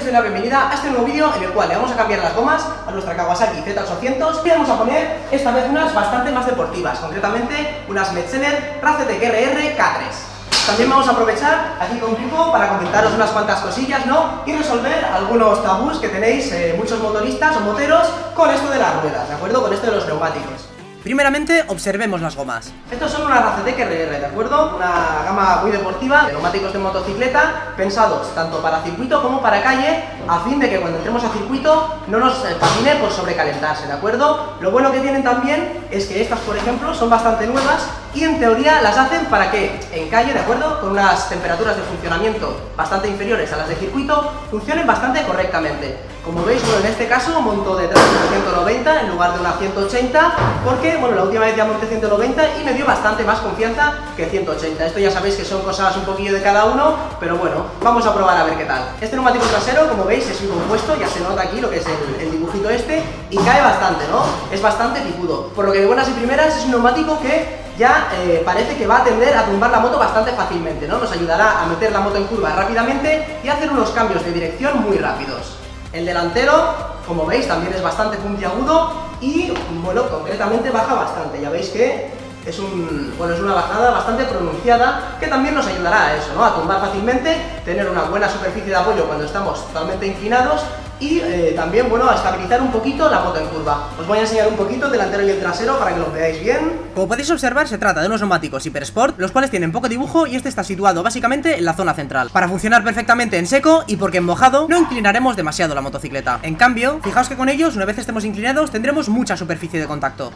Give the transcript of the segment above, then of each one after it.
doy la bienvenida a este nuevo vídeo en el cual le vamos a cambiar las gomas a nuestra Kawasaki Z800 y vamos a poner esta vez unas bastante más deportivas, concretamente unas Metzeler Racetek RR K3. También vamos a aprovechar aquí con Pipo para comentaros unas cuantas cosillas, ¿no? Y resolver algunos tabús que tenéis muchos motoristas o moteros con esto de las ruedas, ¿de acuerdo? Con esto de los neumáticos. Primeramente, observemos las gomas. Estos son unas Racetek RR, ¿de acuerdo? Una gama muy deportiva de neumáticos de motocicleta pensados tanto para circuito como para calle, a fin de que cuando entremos a circuito no nos patine por sobrecalentarse, ¿de acuerdo? Lo bueno que tienen también es que estas, por ejemplo, son bastante nuevas y en teoría las hacen para que en calle, ¿de acuerdo? Con unas temperaturas de funcionamiento bastante inferiores a las de circuito, funcionen bastante correctamente. Como veis, bueno, en este caso monto detrás una 190 en lugar de una 180 porque, bueno, la última vez ya monté 190 y me dio bastante más confianza que 180. Esto ya sabéis que son cosas un poquillo de cada uno, pero bueno, vamos a probar a ver qué tal. Este neumático trasero, como veis, es compuesto, ya se nota aquí lo que es el dibujito este, y cae bastante, ¿no? Es bastante picudo, por lo que de buenas y primeras es un neumático que ya parece que va a tender a tumbar la moto bastante fácilmente, ¿no? Nos ayudará a meter la moto en curva rápidamente y a hacer unos cambios de dirección muy rápidos. El delantero, como veis, también es bastante puntiagudo y, bueno, concretamente baja bastante. Ya veis que es una bajada bastante pronunciada que también nos ayudará a eso, ¿no? A tumbar fácilmente, tener una buena superficie de apoyo cuando estamos totalmente inclinados y también, bueno, a estabilizar un poquito la moto en curva. Os voy a enseñar un poquito el delantero y el trasero para que lo veáis bien. Como podéis observar, se trata de unos neumáticos Hyper Sport, los cuales tienen poco dibujo y este está situado básicamente en la zona central, para funcionar perfectamente en seco y porque en mojado no inclinaremos demasiado la motocicleta. En cambio, fijaos que con ellos, una vez estemos inclinados, tendremos mucha superficie de contacto.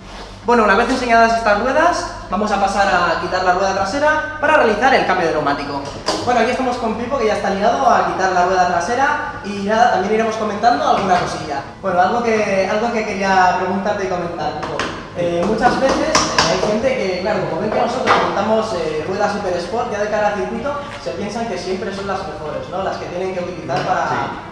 Bueno, una vez enseñadas estas ruedas, vamos a pasar a quitar la rueda trasera para realizar el cambio de neumático. Bueno, aquí estamos con Pipo, que ya está ligado a quitar la rueda trasera y nada, también iremos comentando alguna cosilla. Bueno, algo que quería preguntarte y comentar, Pipo. Muchas veces hay gente que, claro, como ven que nosotros montamos ruedas Hyper Sport ya de cara al circuito, se piensan que siempre son las mejores, ¿no? Las que tienen que utilizar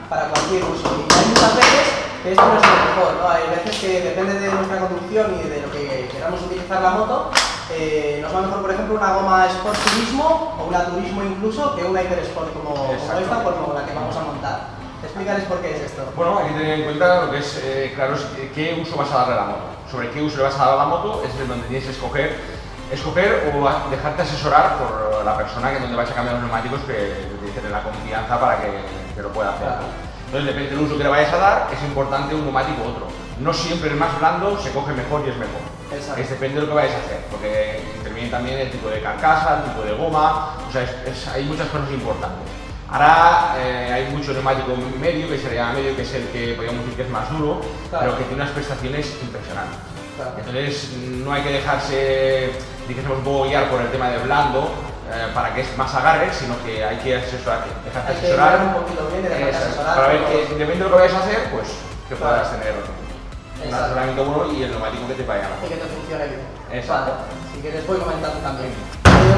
para cualquier uso. Y hay muchas veces que esto no es lo mejor, ¿no? Hay veces que depende de nuestra conducción y de lo que queramos utilizar la moto, nos va mejor, por ejemplo, una goma Sport Turismo o una Turismo incluso que una Hyper Sport como esta, como la que vamos a montar. Explícales por qué es esto. Bueno, hay que tener en cuenta lo que es, claro, qué uso vas a darle a la moto. Sobre qué uso le vas a dar a la moto es donde tienes que escoger o dejarte asesorar por la persona donde vais a cambiar los neumáticos que tiene la confianza para que lo pueda hacer. Claro. Entonces, depende del uso que le vayas a dar, es importante un neumático u otro. No siempre el más blando se coge mejor y es mejor. Exacto. Depende de lo que vayas a hacer, porque interviene también el tipo de carcasa, el tipo de goma, o sea, hay muchas cosas importantes. Ahora hay mucho neumático medio, que sería medio, que es el que podríamos decir que es más duro, claro, pero que tiene unas prestaciones impresionantes. Claro. Entonces no hay que dejarse, dijésemos, guiar por el tema de blando para que es más agarre, sino que hay que dejarte asesorar un poquito bien, asesorar para ver que depende de lo que vayas a hacer, pues que puedas tener un asesoramiento bueno y el neumático que te vaya a y que te funcione bien. Exacto. Vale. Si quieres voy comentando también.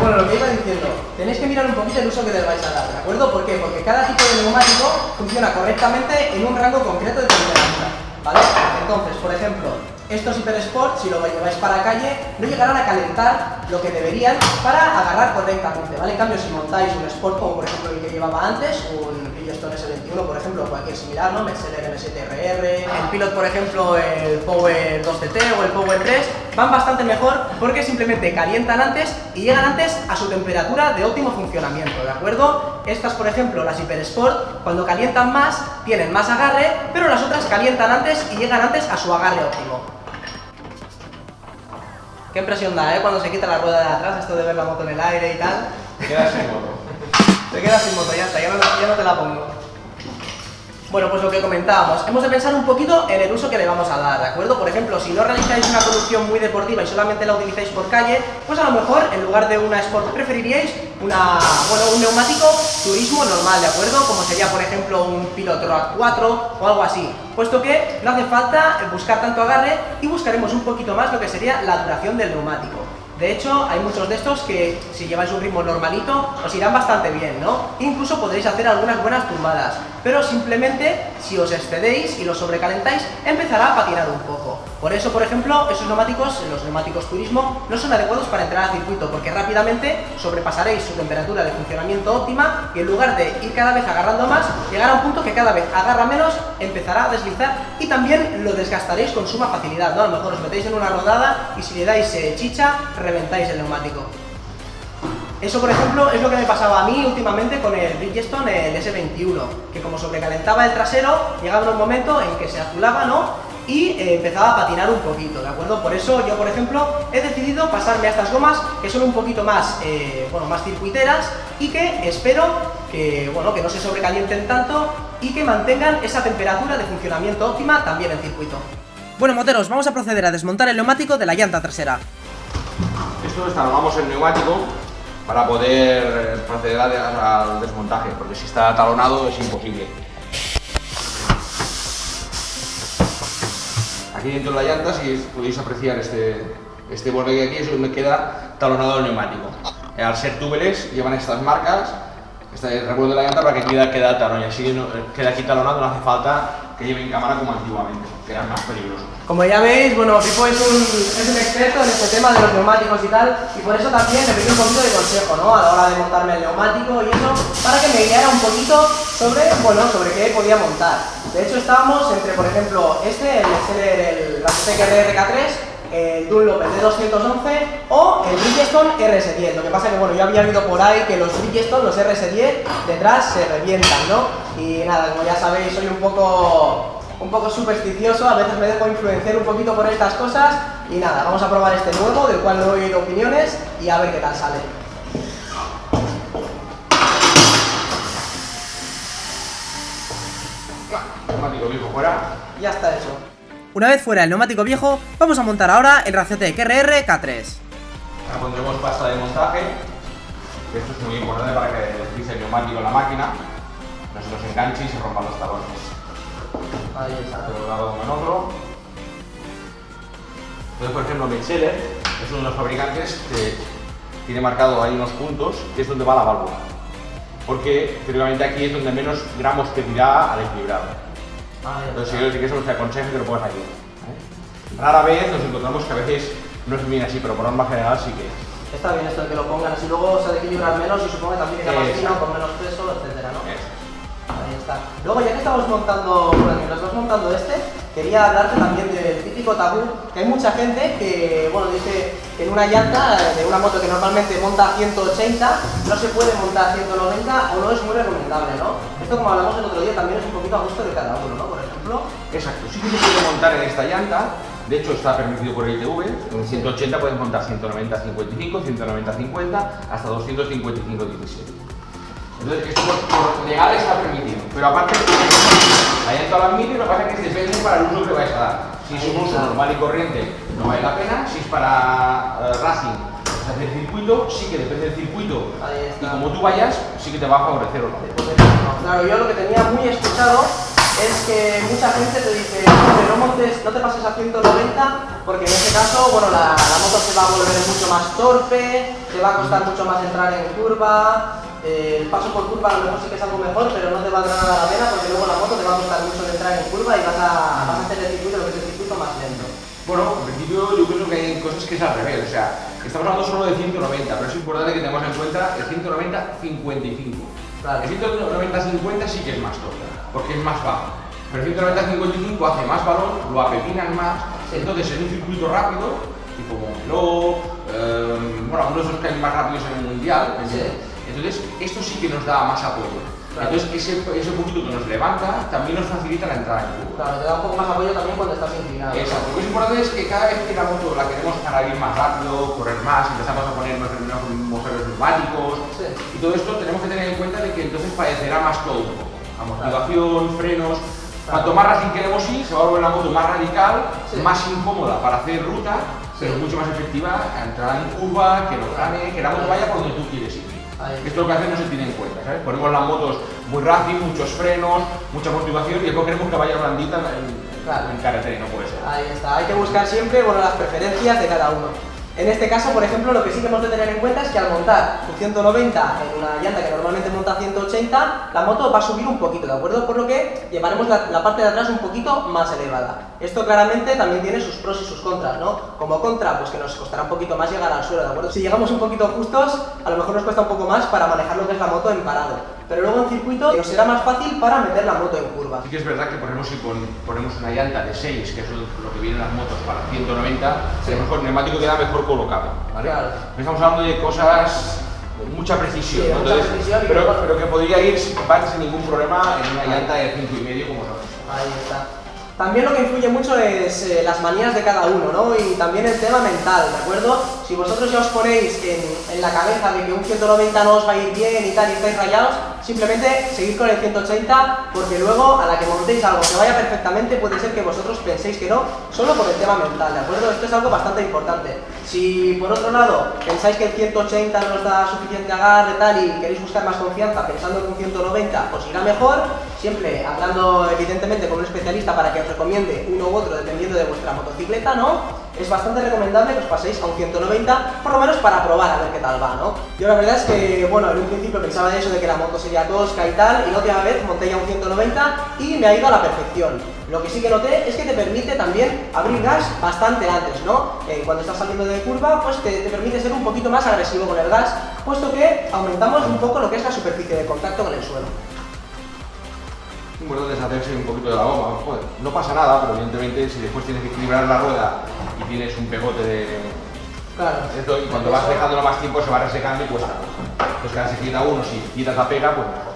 Bueno, lo que iba diciendo, tenéis que mirar un poquito el uso que les vais a dar, ¿de acuerdo? ¿Por qué? Porque cada tipo de neumático funciona correctamente en un rango concreto de temperatura, ¿vale? Entonces, por ejemplo, estos Hyper Sport, si lo lleváis para calle, no llegarán a calentar lo que deberían para agarrar correctamente, ¿vale? En cambio, si montáis un Sport como por ejemplo el que llevaba antes, un Bridgestone S21, por ejemplo, o cualquier similar, ¿no? Metzeler M7RR, el Pilot, por ejemplo, el Power 2TT o el Power 3, van bastante mejor porque simplemente calientan antes y llegan antes a su temperatura de óptimo funcionamiento, ¿de acuerdo? Estas, por ejemplo, las Hyper Sport, cuando calientan más, tienen más agarre, pero las otras calientan antes y llegan antes a su agarre óptimo. Qué impresión da, cuando se quita la rueda de atrás, esto de ver la moto en el aire y tal. Te quedas sin moto. Te quedas sin moto, ya está, ya no te la pongo. Bueno, pues lo que comentábamos, hemos de pensar un poquito en el uso que le vamos a dar, ¿de acuerdo? Por ejemplo, si no realizáis una conducción muy deportiva y solamente la utilizáis por calle, pues a lo mejor en lugar de una Sport preferiríais un neumático turismo normal, ¿de acuerdo? Como sería, por ejemplo, un Pilot Road 4 o algo así, puesto que no hace falta buscar tanto agarre y buscaremos un poquito más lo que sería la duración del neumático. De hecho, hay muchos de estos que si lleváis un ritmo normalito os irán bastante bien, ¿no? Incluso podréis hacer algunas buenas tumbadas, pero simplemente si os excedéis y lo sobrecalentáis empezará a patinar un poco. Por eso, por ejemplo, esos neumáticos, los neumáticos turismo, no son adecuados para entrar al circuito, porque rápidamente sobrepasaréis su temperatura de funcionamiento óptima y en lugar de ir cada vez agarrando más, llegará a un punto que cada vez agarra menos, empezará a deslizar y también lo desgastaréis con suma facilidad, ¿no? A lo mejor os metéis en una rodada y si le dais chicha, reventáis el neumático. Eso, por ejemplo, es lo que me pasaba a mí últimamente con el Bridgestone, el S21, que como sobrecalentaba el trasero, llegaba un momento en que se azulaba, ¿no? Y empezaba a patinar un poquito, ¿de acuerdo? Por eso yo, por ejemplo, he decidido pasarme a estas gomas que son un poquito más, más circuiteras y que espero que, que no se sobrecalienten tanto y que mantengan esa temperatura de funcionamiento óptima también en circuito. Bueno, moteros, vamos a proceder a desmontar el neumático de la llanta trasera. Esto destalonamos el neumático para poder proceder al desmontaje, porque si está talonado es imposible. Aquí dentro de la llanta, si podéis apreciar este borde que aquí es donde queda talonado el neumático. Al ser túbeles llevan estas marcas, este recuerdo de la llanta para que queda talón y así queda aquí talonado, no hace falta que lleven cámara como antiguamente, que era más peligroso. Como ya veis, bueno, Pipo es un experto en este tema de los neumáticos y tal, y por eso también le pedí un poquito de consejo, ¿no? A la hora de montarme el neumático y eso, para que me guiara un poquito sobre qué podía montar. De hecho, estábamos entre, por ejemplo, el Racetec RRK3, el Dunlop el D211 o el Bridgestone RS10. Lo que pasa que, bueno, yo había oído por ahí que los Bridgestone, los RS10, detrás se revientan, ¿no? Y nada, como ya sabéis, soy un poco supersticioso, a veces me dejo influenciar un poquito por estas cosas y nada, vamos a probar este nuevo, del cual no he oído opiniones y a ver qué tal sale. Neumático viejo fuera. Ya está hecho. Una vez fuera el neumático viejo, vamos a montar ahora el Racetec RRK3. Ahora pondremos pasta de montaje, que esto es muy importante para que deslice el neumático en la máquina, no se nos enganche y se rompan los talones. Ahí está. Tanto de un lado como en otro. Entonces, por ejemplo, Metzeler es uno de los fabricantes que tiene marcado ahí unos puntos, que es donde va la válvula. Porque teóricamente aquí es donde menos gramos te dirá al equilibrado. Entonces, sí que eso te aconsejo que lo pongas aquí. Rara vez nos encontramos que a veces no es bien así, pero por norma general sí que es. Está bien esto de que lo pongan, así luego se ha de equilibrar menos y supongo que también queda más fino, con menos peso, etcétera, ¿no? Ahí está. Luego, ya que estamos montando, mientras estamos montando quería hablarte también del típico tabú, que hay mucha gente que, dice que en una llanta de una moto que normalmente monta a 180, no se puede montar a 190 o no es muy recomendable, ¿no? Esto, como hablamos el otro día, también es un poquito a gusto de cada uno, ¿no? Por ejemplo. Exacto, sí que se puede montar en esta llanta, de hecho está permitido por el ITV, en 180 puedes montar 190-55, 190-50, hasta 255-17. Entonces, esto por legal está permitido, pero aparte, la llanta lo admite, lo que pasa es que depende para el uso que vais a dar. Si es un uso normal y corriente, no vale la pena. Si es para racing, hacer circuito, sí que depende del circuito. Y como tú vayas, sí que te va a favorecer o no. Claro, yo lo que tenía muy escuchado es que mucha gente te dice, no te pases a 190 porque en ese caso, la moto se va a volver mucho más torpe, te va a costar mucho más entrar en curva. El paso por curva a lo mejor sí que es algo mejor, pero no te valdrá nada la pena porque luego la moto te va a costar mucho de entrar en curva y vas a hacer el circuito, lo que es el circuito más lento. Bueno, en principio yo creo que hay cosas que es al revés, o sea, estamos hablando solo de 190, pero es importante que tengamos en cuenta el 190-55. Claro. El 190-50 sí que es más torpe, porque es más bajo, pero el 190-55 hace más balón, lo apepinan más, entonces en un circuito rápido, tipo Montmeló, algunos de los que hay más rápidos en el mundial, entonces esto sí que nos da más apoyo. Claro. Entonces ese poquito que nos levanta también nos facilita la entrada en curva. Claro, te da un poco más apoyo también cuando estás inclinado. Exacto, lo que es importante es que cada vez que la moto la queremos para ir más rápido, correr más, empezamos a ponernos motores neumáticos y todo esto tenemos que tener en cuenta de que entonces padecerá más todo un poco. Amortiguación, frenos. Cuanto más racing queremos ir, se va a volver la moto más radical, más incómoda para hacer ruta, pero mucho más efectiva a entrar en curva, que no gane, que la moto vaya por donde tú quieres ir. Esto lo que hace no se tiene en cuenta, ¿sabes? Ponemos las motos muy racing, muchos frenos, mucha motivación y después queremos que vaya blandita en carretera y no puede ser. Ahí está, hay que buscar siempre las preferencias de cada uno. En este caso, por ejemplo, lo que sí que hemos de tener en cuenta es que al montar un 190 en una llanta que normalmente monta 180, la moto va a subir un poquito, ¿de acuerdo? Por lo que llevaremos la parte de atrás un poquito más elevada. Esto claramente también tiene sus pros y sus contras, ¿no? Como contra, pues que nos costará un poquito más llegar al suelo, ¿de acuerdo? Si llegamos un poquito justos, a lo mejor nos cuesta un poco más para manejar lo que es la moto en parado. Pero luego en circuito nos será más fácil para meter la moto en curva. Sí que es verdad que si ponemos una llanta de 6, que es lo que vienen las motos para 190, sí, a lo mejor el neumático queda mejor colocado, ¿vale? Claro. Estamos hablando de cosas de mucha precisión, sí, ¿no? Entonces, mucha precisión pero que podría ir sin ningún problema en una llanta de 5,5 como sabes. Ahí está. También lo que influye mucho es las manías de cada uno, ¿no? Y también el tema mental, ¿de acuerdo? Si vosotros ya os ponéis en la cabeza de que un 190 no os va a ir bien y tal y estáis rayados, simplemente seguid con el 180 porque luego a la que montéis algo que vaya perfectamente puede ser que vosotros penséis que no, solo por el tema mental, ¿de acuerdo? Esto es algo bastante importante. Si por otro lado pensáis que el 180 no os da suficiente agarre tal y queréis buscar más confianza pensando que un 190 os irá mejor, siempre hablando evidentemente con un especialista para que os recomiende uno u otro dependiendo de vuestra motocicleta, ¿no? Es bastante recomendable que os paséis a un 190, por lo menos para probar a ver qué tal va, ¿no? Yo la verdad es que, bueno, en un principio pensaba de eso, de que la moto sería tosca y tal, y la última vez monté ya un 190 y me ha ido a la perfección. Lo que sí que noté es que te permite también abrir gas bastante antes, ¿no? Cuando estás saliendo de curva, pues te permite ser un poquito más agresivo con el gas, puesto que aumentamos un poco lo que es la superficie de contacto con el suelo. Bueno, deshacerse un poquito de la goma, joder, no pasa nada, pero evidentemente si después tienes que equilibrar la rueda y tienes un pegote de... Claro. Esto, y cuando vas dejándolo más tiempo se va resecando y cuesta. Entonces cada vez se quita uno, si quitas la pega, pues mejor.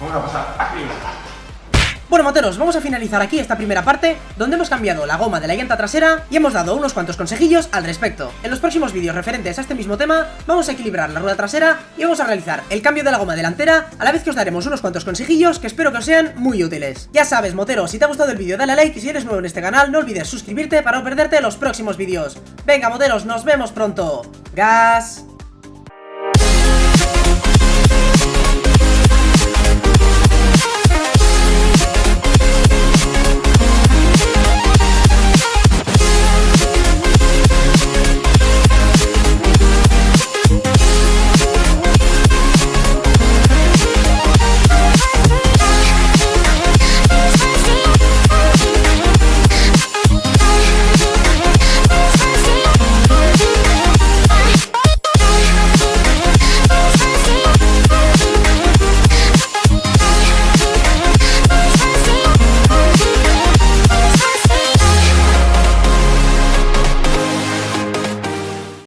Vamos a pasar a equilibrar. Bueno, moteros, vamos a finalizar aquí esta primera parte, donde hemos cambiado la goma de la llanta trasera y hemos dado unos cuantos consejillos al respecto. En los próximos vídeos referentes a este mismo tema, vamos a equilibrar la rueda trasera y vamos a realizar el cambio de la goma delantera, a la vez que os daremos unos cuantos consejillos que espero que os sean muy útiles. Ya sabes, moteros, si te ha gustado el vídeo dale a like y si eres nuevo en este canal no olvides suscribirte para no perderte los próximos vídeos. Venga, moteros, nos vemos pronto. ¡Gas!